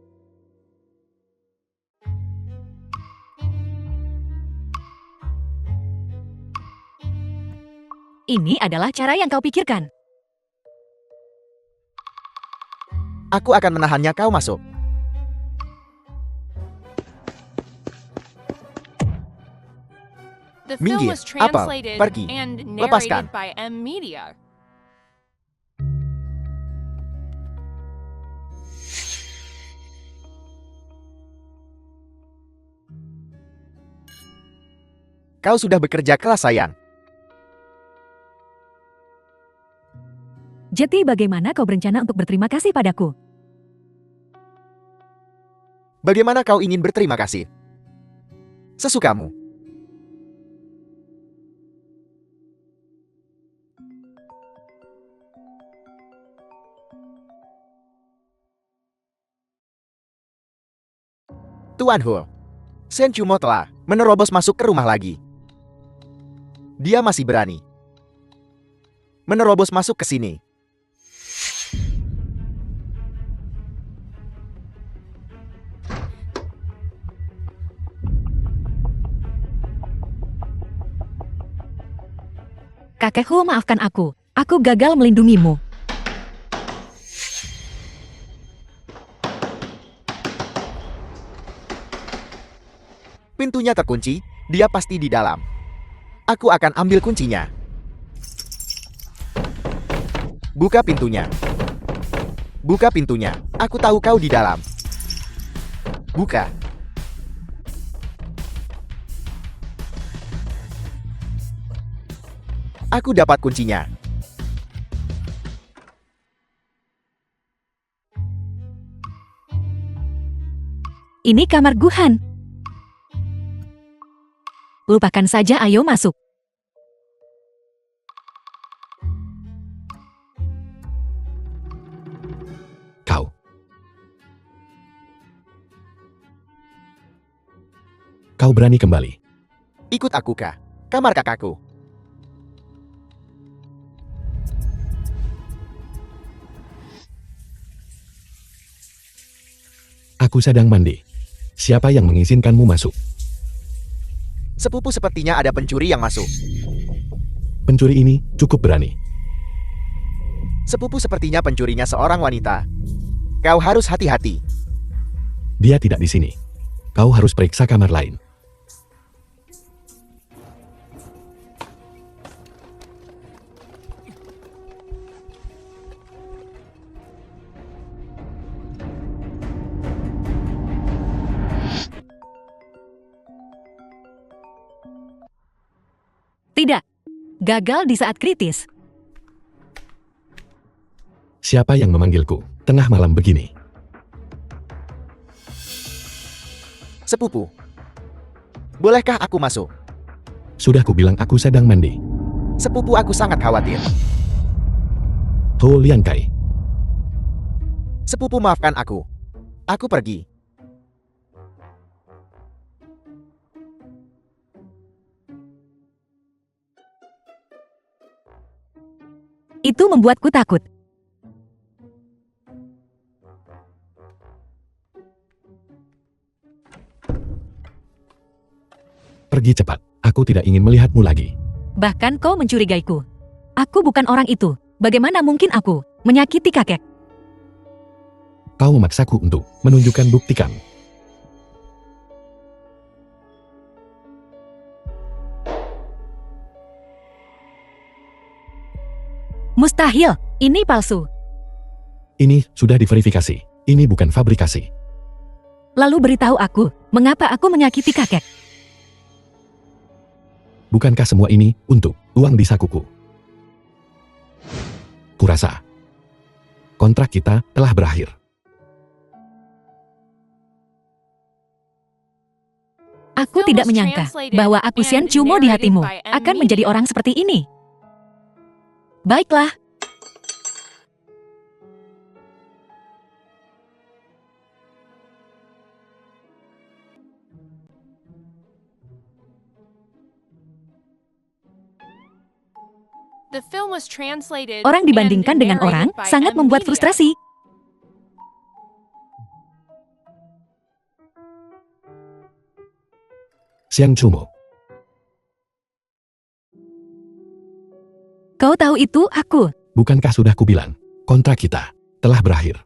Ini adalah cara yang kau pikirkan. Aku akan menahannya kau masuk. The film Minggir, was apel, translated pergi, and lepaskan. narrated by M Media. Kau sudah bekerja keras, sayang. Jadi bagaimana kau berencana untuk berterima kasih padaku? Bagaimana kau ingin berterima kasih? Sesukamu. Tuan Huo, Shen Chumo telah menerobos masuk ke rumah lagi. Dia masih berani menerobos masuk ke sini. Kakek Hu, maafkan aku. Aku gagal melindungimu. Pintunya terkunci, dia pasti di dalam. Aku akan ambil kuncinya. Buka pintunya. Buka pintunya. Aku tahu kau di dalam. Buka. Aku dapat kuncinya. Ini kamar Guhan. Lupakan saja, ayo masuk. Kau. Kau berani kembali. Ikut aku ke kamar kakakku. Aku sedang mandi. Siapa yang mengizinkanmu masuk? Sepupu sepertinya ada pencuri yang masuk. Pencuri ini cukup berani. Sepupu sepertinya pencurinya seorang wanita. Kau harus hati-hati. Dia tidak di sini. Kau harus periksa kamar lain. Tidak. Gagal di saat kritis. Siapa yang memanggilku tengah malam begini? Sepupu. Bolehkah aku masuk? Sudah kubilang aku sedang mandi. Sepupu aku sangat khawatir. Ho Liang Kai. Sepupu maafkan aku. Aku pergi. Itu membuatku takut. Pergi cepat. Aku tidak ingin melihatmu lagi. Bahkan kau mencurigaiku. Aku bukan orang itu. Bagaimana mungkin aku menyakiti kakek? Kau memaksaku untuk menunjukkan buktikan. Mustahil. Ini palsu. Ini sudah diverifikasi. Ini bukan fabrikasi. Lalu beritahu aku, mengapa aku menyakiti kakek? Bukankah semua ini untuk uang di sakuku? Kurasa kontrak kita telah berakhir. Aku tidak menyangka bahwa aku Xian Chumo di hatimu akan menjadi orang seperti ini. Baiklah. The film was translated Orang dibandingkan and dengan orang narrated by sangat M membuat Media. frustrasi. Xiang Chumo. Kau tahu itu aku. Bukankah sudah kubilang, kontrak kita telah berakhir?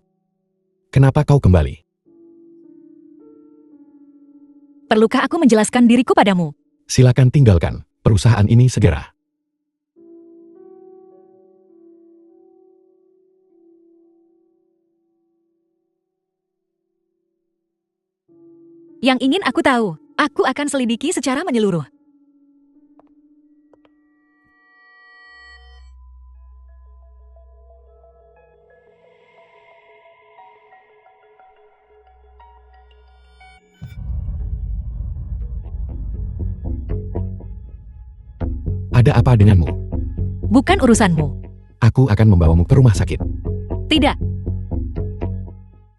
Kenapa kau kembali? Perlukah aku menjelaskan diriku padamu? Silakan tinggalkan perusahaan ini segera. Yang ingin aku tahu, aku akan selidiki secara menyeluruh. Ada apa denganmu? Bukan urusanmu. Aku akan membawamu ke rumah sakit. Tidak.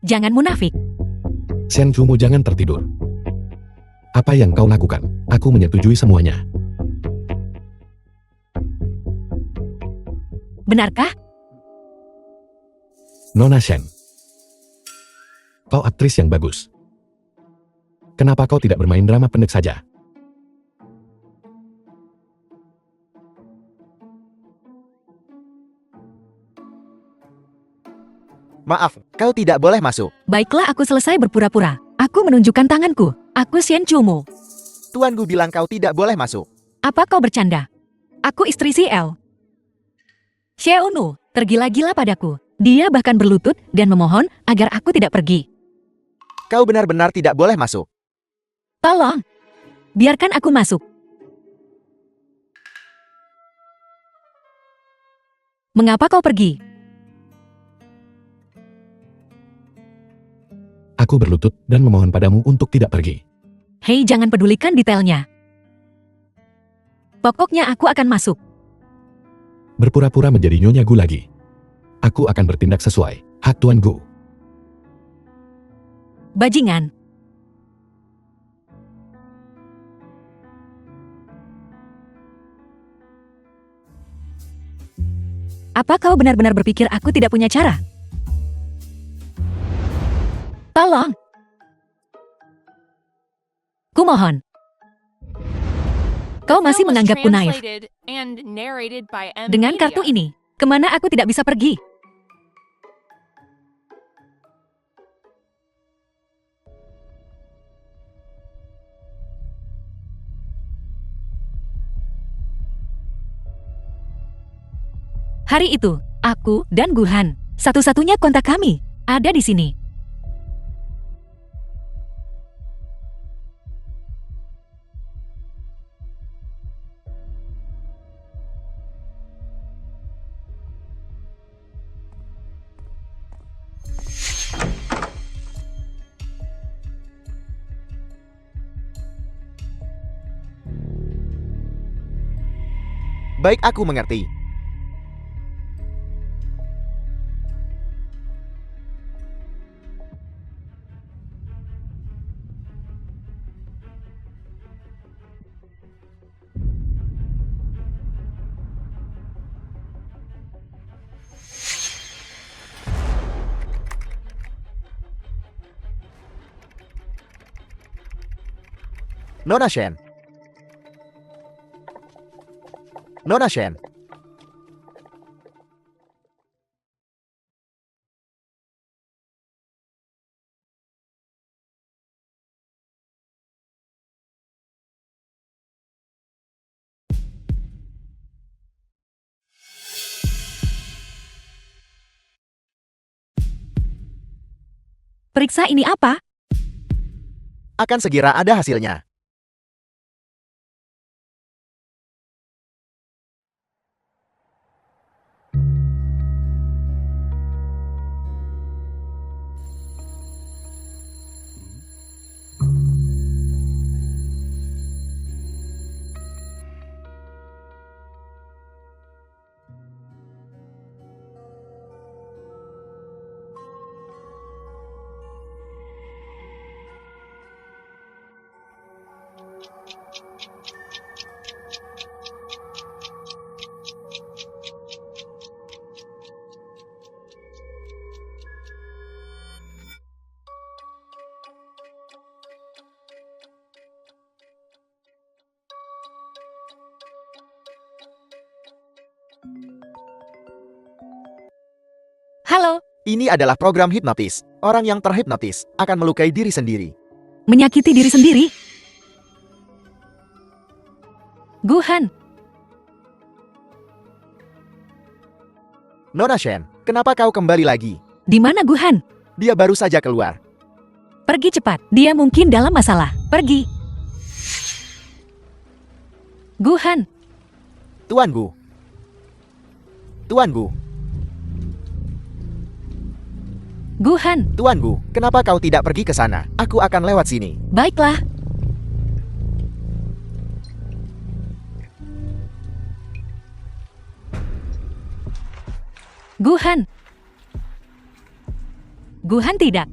Jangan munafik. Xiang Chumo, jangan tertidur. Apa yang kau lakukan, aku menyetujui semuanya. Benarkah? Nona Shen. Kau aktris yang bagus. Kenapa kau tidak bermain drama pendek saja? Maaf, kau tidak boleh masuk. Baiklah, aku selesai berpura-pura. Aku menunjukkan tanganku. Aku Xian Chumo. Tuan Gu bilang kau tidak boleh masuk. Apa kau bercanda? Aku istri si El. Xiaonu tergila-gila padaku. Dia bahkan berlutut dan memohon agar aku tidak pergi. Kau benar-benar tidak boleh masuk. Tolong, biarkan aku masuk. Mengapa kau pergi? Aku berlutut dan memohon padamu untuk tidak pergi. Hei, jangan pedulikan detailnya. Pokoknya aku akan masuk. Berpura-pura menjadi Nyonya Gu lagi. Aku akan bertindak sesuai hak Tuan Gu. Bajingan. Apa kau benar-benar berpikir aku tidak punya cara? Tolong. Kumohon. Kau masih Film was menganggapku naif. translated and narrated by M Dengan kartu Media. ini, kemana aku tidak bisa pergi? Hari itu, aku dan Guhan, satu-satunya kontak kami, ada di sini. Baik, aku mengerti. Nona Shen. Nona Shen. Periksa ini apa? Akan segera ada hasilnya. Halo, Ini adalah program hipnotis. Orang yang terhipnotis akan melukai diri sendiri. menyakiti diri sendiri. Guhan, Nona Shen, kenapa kau kembali lagi? di mana Guhan? Dia baru saja keluar. Pergi cepat, dia mungkin dalam masalah. Pergi. Guhan, Tuan Gu. Tuan Gu. Guhan, Tuan Gu, kenapa kau tidak pergi ke sana? Aku akan lewat sini. baiklah. Guhan. Guhan tidak.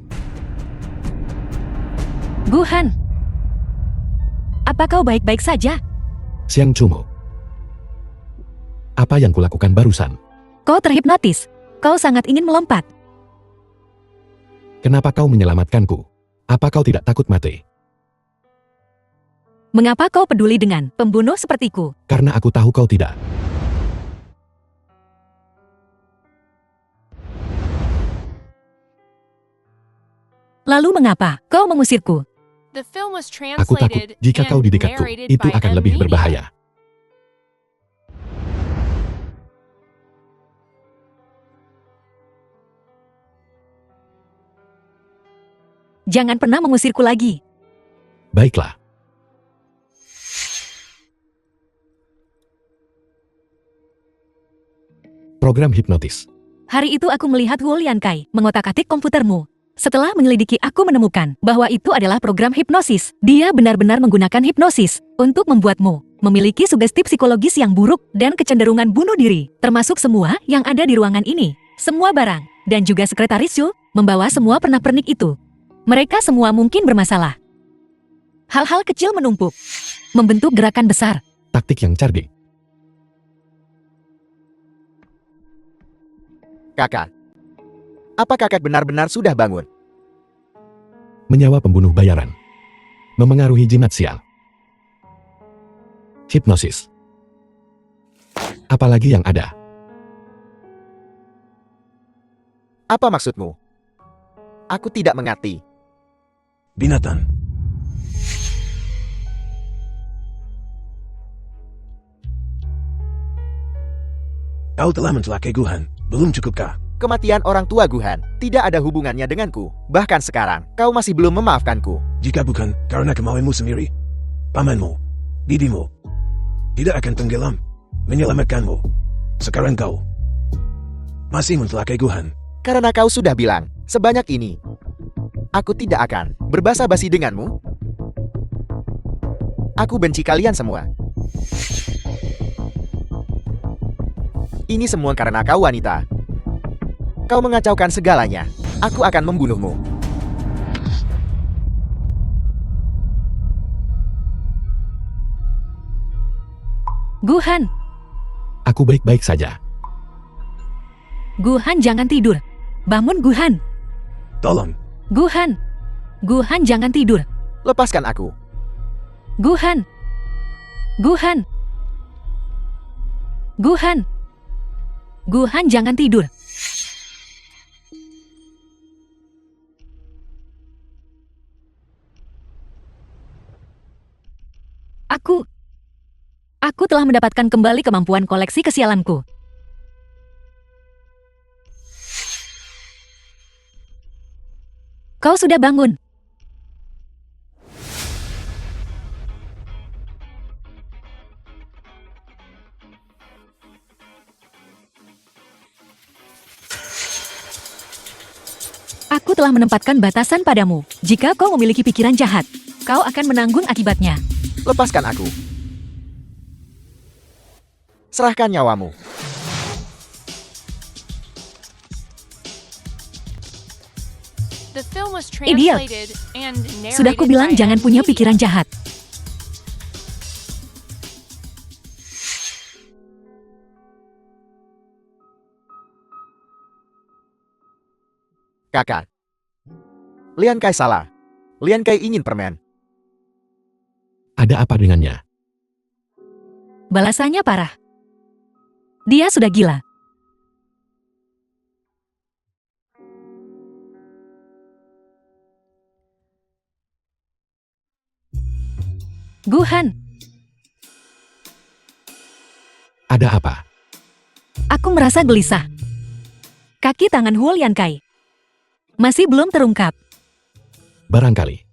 Guhan. Apa kau baik-baik saja? Xiang Cumo. Apa yang kulakukan barusan? Kau terhipnotis. Kau sangat ingin melompat. Kenapa kau menyelamatkanku? Apa kau tidak takut mati? Mengapa kau peduli dengan pembunuh sepertiku? Karena aku tahu kau tidak. Lalu mengapa kau mengusirku? The film was Aku takut translated jika kau and di dekatku, narrated itu by akan M lebih Media. berbahaya. Jangan pernah mengusirku lagi. Baiklah. Program hipnotis. Hari itu aku melihat Wu Liankai mengotak-atik komputermu. Setelah menyelidiki, aku menemukan bahwa itu adalah program hipnosis. Dia benar-benar menggunakan hipnosis untuk membuatmu memiliki sugesti psikologis yang buruk dan kecenderungan bunuh diri, termasuk semua yang ada di ruangan ini. Semua barang, dan juga sekretaris Yu, membawa semua pernak-pernik itu. Mereka semua mungkin bermasalah. Hal-hal kecil menumpuk, membentuk gerakan besar. Taktik yang cerdik. Kakak. Apa kakak benar-benar sudah bangun? Menyawa pembunuh bayaran. Memengaruhi jimat sial. Hipnosis. Apalagi yang ada. Apa maksudmu? Aku tidak mengerti. Binatang. Kau telah mencelakai Guhan, belum cukupkah? Kematian orang tua Guhan tidak ada hubungannya denganku. Bahkan sekarang, kau masih belum memaafkanku. Jika bukan karena kemauanmu sendiri, pamanmu, bibimu, tidak akan tenggelam, menyelamatkanmu. Sekarang kau masih mencelakai Guhan. Karena kau sudah bilang sebanyak ini, aku tidak akan berbasa-basi denganmu. Aku benci kalian semua. Ini semua karena kau wanita. Kau mengacaukan segalanya. Aku akan membunuhmu. Guhan, Aku baik-baik saja. Guhan jangan tidur. Bangun Guhan. Tolong, Guhan. Guhan jangan tidur. Lepaskan aku. Guhan. Guhan. Guhan. Guhan jangan tidur. Aku telah mendapatkan kembali kemampuan koleksi kesialanku. Kau sudah bangun. Aku telah menempatkan batasan padamu. Jika kau memiliki pikiran jahat, kau akan menanggung akibatnya. Lepaskan aku. Serahkan nyawamu. The film was Idiot. translated and narrated Sudah kubilang by jangan punya M. pikiran Media. jahat. Kakak. Lian Kai salah. Lian Kai ingin permen. Ada apa dengannya? Balasannya parah. Dia sudah gila. Guhan, Ada apa? aku merasa gelisah. Kaki tangan Hulian Kai masih belum terungkap. Barangkali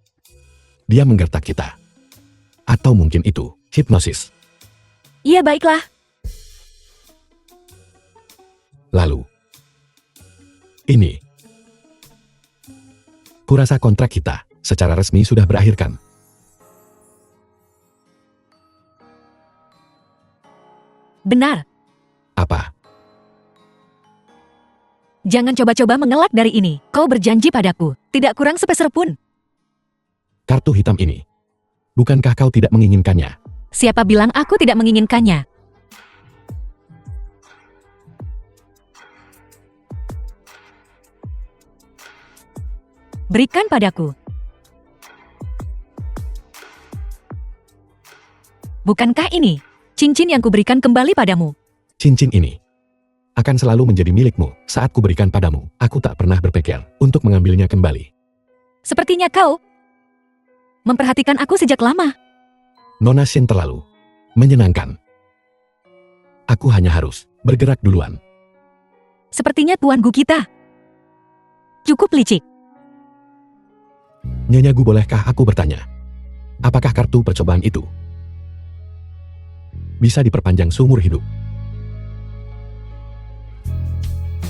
dia menggertak kita. Atau mungkin itu hipnosis. Iya baiklah. Lalu, ini. Kurasa kontrak kita secara resmi sudah berakhir kan? Benar. Apa? Jangan coba-coba mengelak dari ini. Kau berjanji padaku, tidak kurang sepeser pun. Kartu hitam ini. Bukankah kau tidak menginginkannya? Siapa bilang aku tidak menginginkannya? Berikan padaku. Bukankah ini cincin yang kuberikan kembali padamu? Cincin ini akan selalu menjadi milikmu saat kuberikan padamu. Aku tak pernah berpikir untuk mengambilnya kembali. Sepertinya kau memperhatikan aku sejak lama. Nona Shin terlalu menyenangkan. Aku hanya harus bergerak duluan. Sepertinya Tuan Gu kita cukup licik. Nyonya Gu, bolehkah aku bertanya? Apakah kartu percobaan itu bisa diperpanjang seumur hidup?